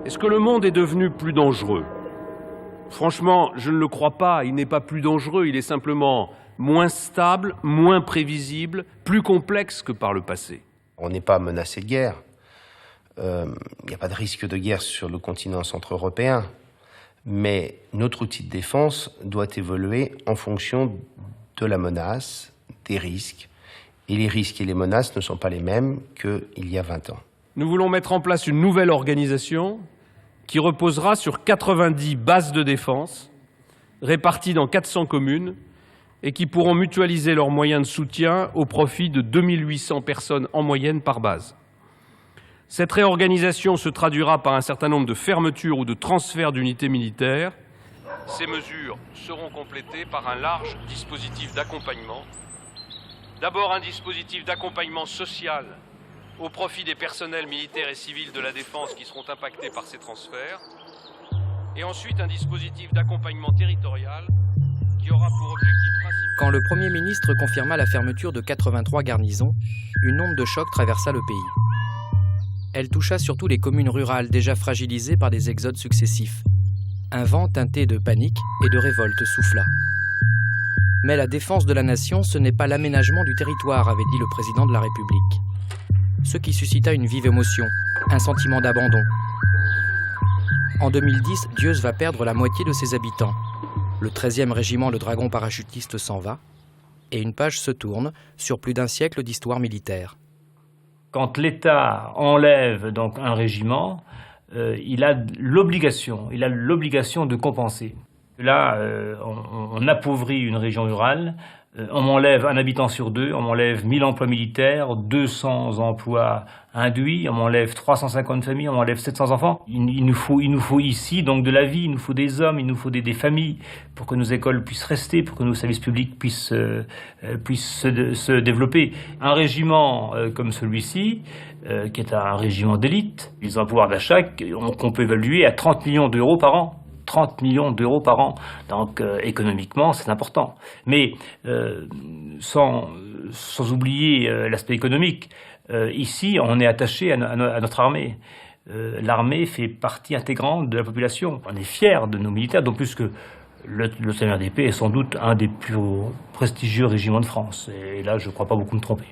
Est-ce que le monde est devenu plus dangereux? Franchement, je ne le crois pas. Il n'est pas plus dangereux, il est simplement moins stable, moins prévisible, plus complexe que par le passé. On n'est pas menacé de guerre. Il n'y a pas de risque de guerre sur le continent centre-européen. Mais notre outil de défense doit évoluer en fonction de la menace, des risques. Et les risques et les menaces ne sont pas les mêmes qu'il y a 20 ans. Nous voulons mettre en place une nouvelle organisation qui reposera sur 90 bases de défense réparties dans 400 communes et qui pourront mutualiser leurs moyens de soutien au profit de 2800 personnes en moyenne par base. Cette réorganisation se traduira par un certain nombre de fermetures ou de transferts d'unités militaires. Ces mesures seront complétées par un large dispositif d'accompagnement. D'abord un dispositif d'accompagnement social au profit des personnels militaires et civils de la défense qui seront impactés par ces transferts. Et ensuite un dispositif d'accompagnement territorial qui aura pour objectif principal... Quand le Premier ministre confirma la fermeture de 83 garnisons, une onde de choc traversa le pays. Elle toucha surtout les communes rurales déjà fragilisées par des exodes successifs. Un vent teinté de panique et de révolte souffla. Mais la défense de la nation, ce n'est pas l'aménagement du territoire, avait dit le président de la République. Ce qui suscita une vive émotion, un sentiment d'abandon. En 2010, Dieuze va perdre la moitié de ses habitants. Le 13e régiment de dragons parachutistes s'en va, et une page se tourne sur plus d'un siècle d'histoire militaire. Quand l'État enlève donc un régiment, il a l'obligation de compenser. Là, on appauvrit une région rurale, on m'enlève un habitant sur deux, on m'enlève 1000 emplois militaires, 200 emplois induits, on m'enlève 350 familles, on m'enlève 700 enfants. Il nous faut ici donc de la vie, il nous faut des hommes, il nous faut des familles pour que nos écoles puissent rester, pour que nos services publics puissent se développer. Un régiment comme celui-ci, qui est un régiment d'élite, ils ont un pouvoir d'achat qu'on peut évaluer à 30 millions d'euros par an. 30 millions d'euros par an. Donc économiquement, c'est important. Mais sans oublier l'aspect économique, ici, on est attaché à notre armée. L'armée fait partie intégrante de la population. On est fiers de nos militaires, d'autant plus que le CNRDP est sans doute un des plus prestigieux régiments de France. Et là, je ne crois pas beaucoup me tromper.